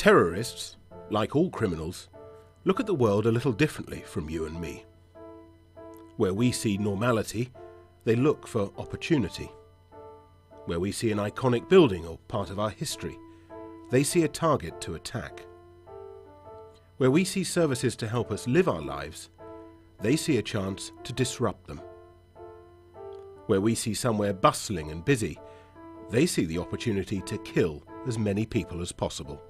Terrorists, like all criminals, look at the world a little differently from you and me. Where we see normality, they look for opportunity. Where we see an iconic building or part of our history, they see a target to attack. Where we see services to help us live our lives, they see a chance to disrupt them. Where we see somewhere bustling and busy, they see the opportunity to kill as many people as possible.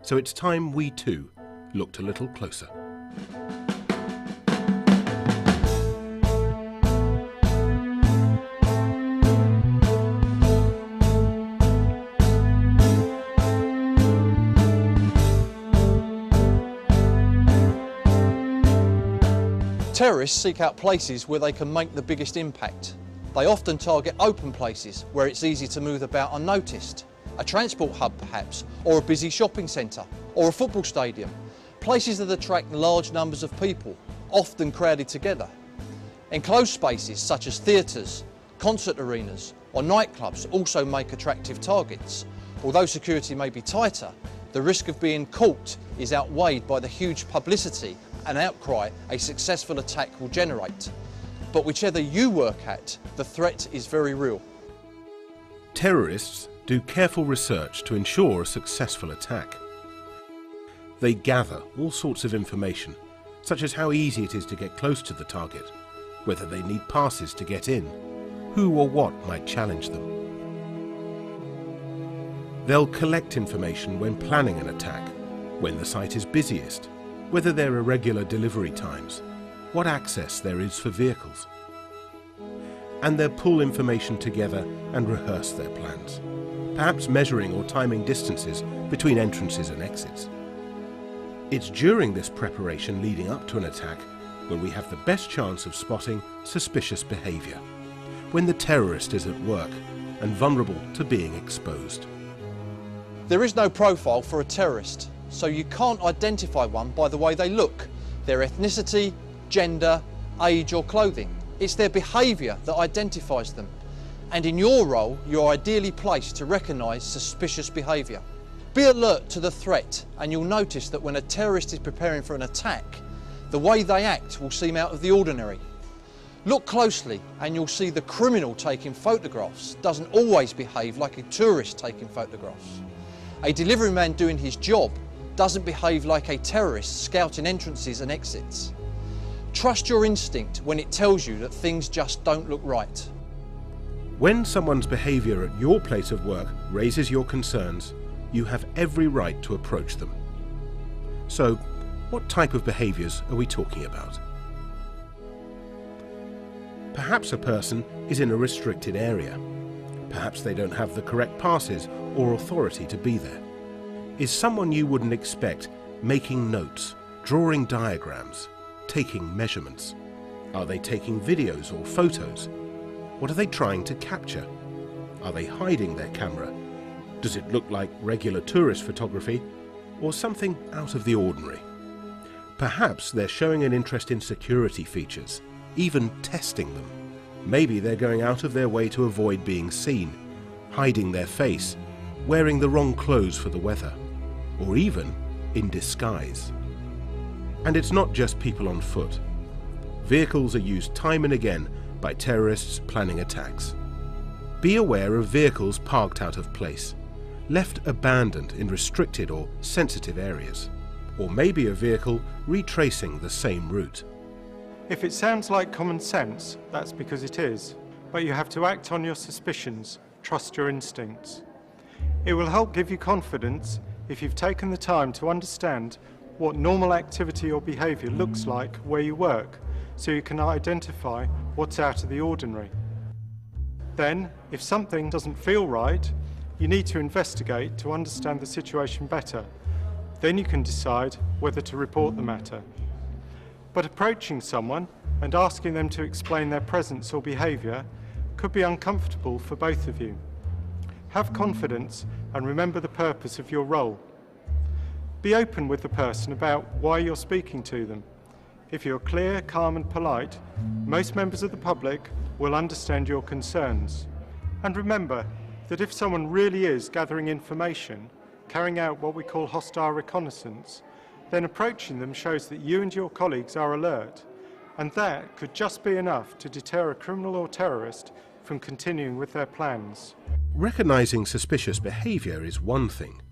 So it's time we too looked a little closer. Terrorists seek out places where they can make the biggest impact. They often target open places where it's easy to move about unnoticed. A transport hub perhaps, or a busy shopping centre, or a football stadium. Places that attract large numbers of people, often crowded together. Enclosed spaces such as theatres, concert arenas or nightclubs also make attractive targets. Although security may be tighter, the risk of being caught is outweighed by the huge publicity and outcry a successful attack will generate. But whichever you work at, the threat is very real. Terrorists do careful research to ensure a successful attack. They gather all sorts of information, such as how easy it is to get close to the target, whether they need passes to get in, who or what might challenge them. They'll collect information when planning an attack, when the site is busiest, whether there are regular delivery times, what access there is for vehicles. And they'll pull information together and rehearse their plans, perhaps measuring or timing distances between entrances and exits. It's during this preparation leading up to an attack when we have the best chance of spotting suspicious behaviour, when the terrorist is at work and vulnerable to being exposed. There is no profile for a terrorist, so you can't identify one by the way they look, their ethnicity, gender, age or clothing. It's their behaviour that identifies them. And in your role, you're ideally placed to recognise suspicious behaviour. Be alert to the threat and you'll notice that when a terrorist is preparing for an attack, the way they act will seem out of the ordinary. Look closely and you'll see the criminal taking photographs doesn't always behave like a tourist taking photographs. A delivery man doing his job doesn't behave like a terrorist scouting entrances and exits. Trust your instinct when it tells you that things just don't look right. When someone's behaviour at your place of work raises your concerns, you have every right to approach them. So, what type of behaviours are we talking about? Perhaps a person is in a restricted area. Perhaps they don't have the correct passes or authority to be there. Is someone you wouldn't expect making notes, drawing diagrams, taking measurements? Are they taking videos or photos? What are they trying to capture? Are they hiding their camera? Does it look like regular tourist photography or something out of the ordinary? Perhaps they're showing an interest in security features, even testing them. Maybe they're going out of their way to avoid being seen, hiding their face, wearing the wrong clothes for the weather, or even in disguise. And it's not just people on foot. Vehicles are used time and again by terrorists planning attacks. Be aware of vehicles parked out of place, left abandoned in restricted or sensitive areas, or maybe a vehicle retracing the same route. If it sounds like common sense, that's because it is, but you have to act on your suspicions, trust your instincts. It will help give you confidence if you've taken the time to understand what normal activity or behaviour looks like where you work, so you can identify what's out of the ordinary. Then, if something doesn't feel right, you need to investigate to understand the situation better. Then you can decide whether to report the matter. But approaching someone and asking them to explain their presence or behaviour could be uncomfortable for both of you. Have confidence and remember the purpose of your role. Be open with the person about why you're speaking to them. If you're clear, calm and polite, most members of the public will understand your concerns. And remember that if someone really is gathering information, carrying out what we call hostile reconnaissance, then approaching them shows that you and your colleagues are alert, and that could just be enough to deter a criminal or terrorist from continuing with their plans. Recognizing suspicious behaviour is one thing.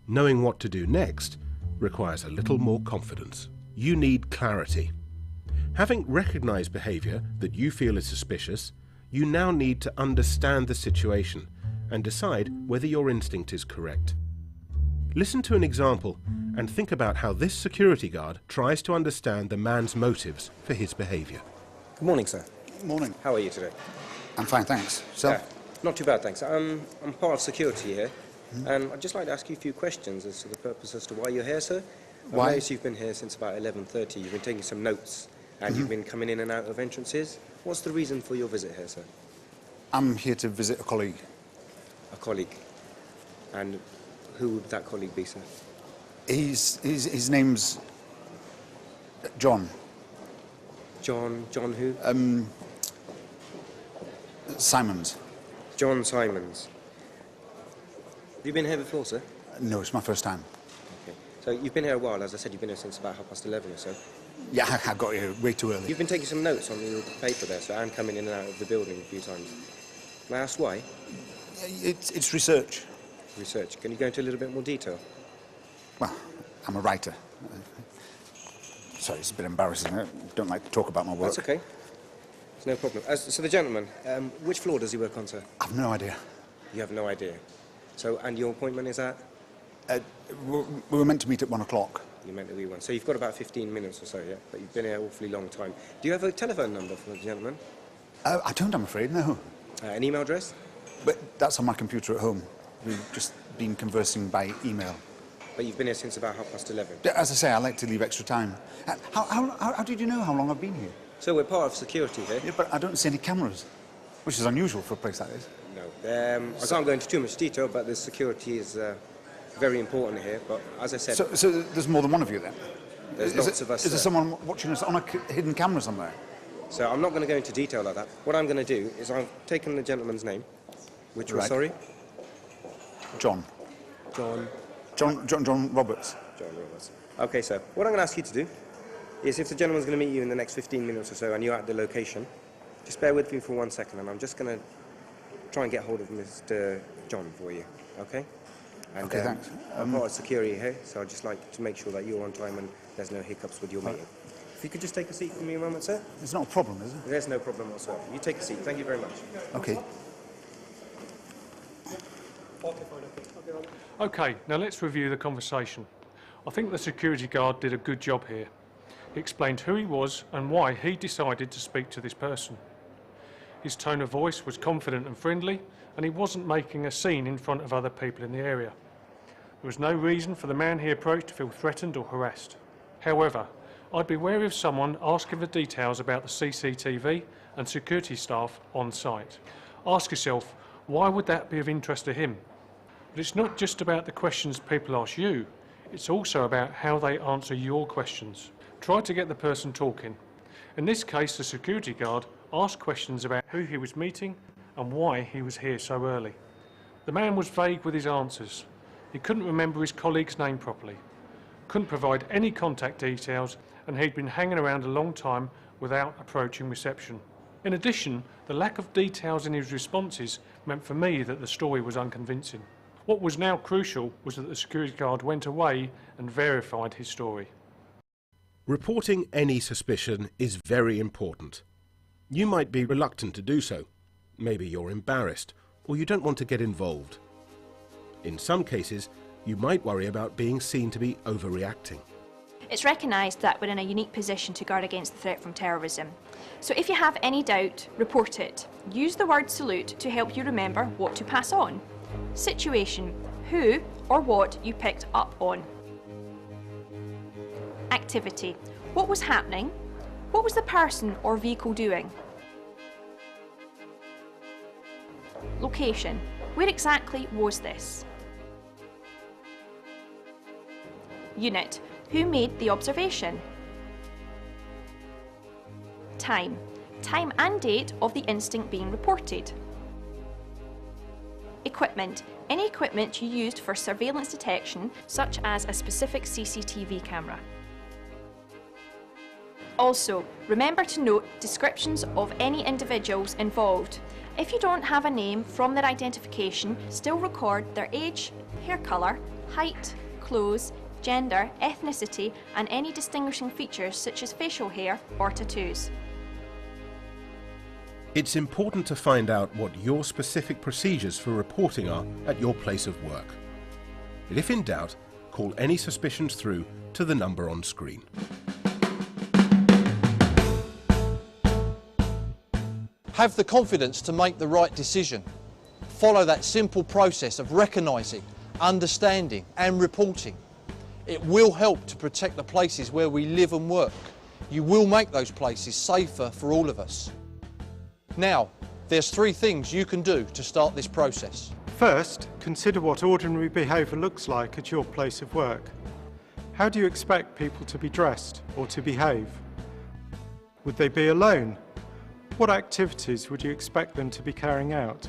Knowing what to do next requires a little more confidence. You need clarity. Having recognized behaviour that you feel is suspicious, you now need to understand the situation and decide whether your instinct is correct. Listen to an example and think about how this security guard tries to understand the man's motives for his behaviour. Good morning, sir. Morning. How are you today? I'm fine, thanks. So? Not too bad, thanks. I'm part of security here, and I'd just like to ask you a few questions as to the purpose as to why you're here, sir. Why? I noticed you've been here since about 11:30. You've been taking some notes, and you've been coming in and out of entrances. What's the reason for your visit here, sir? I'm here to visit a colleague. A colleague. And who would that colleague be, sir? His name's John. John who? Simons. John Simons. Have you been here before, sir? No, it's my first time. Okay. So you've been here a while. As I said, you've been here since about 11:30 or so. Yeah, I got here way too early. You've been taking some notes on your paper there, sir, and coming in and out of the building a few times. May I ask why? It's research. Research. Can you go into a little bit more detail? Well, I'm a writer. Sorry, it's a bit embarrassing. I don't like to talk about my work. That's okay. It's no problem. So the gentleman, which floor does he work on, sir? I've no idea. You have no idea. So, and your appointment is at? We were meant to meet at 1 o'clock. You meant to be one. So you've got about 15 minutes or so, yeah? But you've been here an awfully long time. Do you have a telephone number for the gentleman? I don't, I'm afraid, no. An email address? But that's on my computer at home. We've just been conversing by email. But you've been here since about 11:30. As I say, I like to leave extra time. How did you know how long I've been here? So we're part of security here. Yeah, but I don't see any cameras, which is unusual for a place like this. No. I can't go into too much detail, but the security is very important here. But as I said... So there's more than one of you then? There's lots of us. Is there someone watching us on a hidden camera somewhere? So I'm not going to go into detail like that. What I'm going to do is I've taken the gentleman's name, which was, sorry? John. John Roberts. John Roberts. Okay, so what I'm going to ask you to do is if the gentleman's going to meet you in the next 15 minutes or so and you're at the location, just bear with me for 1 second and I'm just going to try and get hold of Mr. John for you, okay? And, okay, thanks. I'm part of security here, so I'd just like to make sure that you're on time and there's no hiccups with your meeting. If you could just take a seat for me a moment, sir. There's not a problem, is there? There's no problem whatsoever. You take a seat. Thank you very much. Okay. Okay, now let's review the conversation. I think the security guard did a good job here. He explained who he was and why he decided to speak to this person. His tone of voice was confident and friendly, and he wasn't making a scene in front of other people in the area. There was no reason for the man he approached to feel threatened or harassed. However, I'd be wary of someone asking for details about the CCTV and security staff on site. Ask yourself, why would that be of interest to him? But it's not just about the questions people ask you, it's also about how they answer your questions. Try to get the person talking. In this case, the security guard asked questions about who he was meeting and why he was here so early. The man was vague with his answers. He couldn't remember his colleague's name properly, couldn't provide any contact details, and he'd been hanging around a long time without approaching reception. In addition, the lack of details in his responses meant for me that the story was unconvincing. What was now crucial was that the security guard went away and verified his story. Reporting any suspicion is very important. You might be reluctant to do so. Maybe you're embarrassed, or you don't want to get involved. In some cases, you might worry about being seen to be overreacting. It's recognised that we're in a unique position to guard against the threat from terrorism. So if you have any doubt, report it. Use the word salute to help you remember what to pass on. Situation, who or what you picked up on. Activity, what was happening? What was the person or vehicle doing? Location, where exactly was this? Unit, who made the observation? Time, time and date of the instinct being reported. Equipment, any equipment you used for surveillance detection, such as a specific CCTV camera. Also, remember to note descriptions of any individuals involved. If you don't have a name from their identification, still record their age, hair colour, height, clothes, gender, ethnicity and any distinguishing features such as facial hair or tattoos. It's important to find out what your specific procedures for reporting are at your place of work. But if in doubt, call any suspicions through to the number on screen. Have the confidence to make the right decision. Follow that simple process of recognising, understanding and reporting. It will help to protect the places where we live and work. You will make those places safer for all of us. Now, there's 3 things you can do to start this process. First, consider what ordinary behaviour looks like at your place of work. How do you expect people to be dressed or to behave? Would they be alone? What activities would you expect them to be carrying out?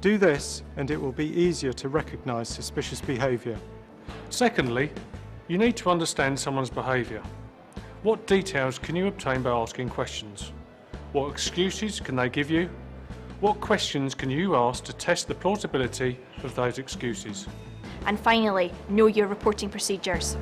Do this and it will be easier to recognise suspicious behaviour. Secondly, you need to understand someone's behaviour. What details can you obtain by asking questions? What excuses can they give you? What questions can you ask to test the plausibility of those excuses? And finally, know your reporting procedures.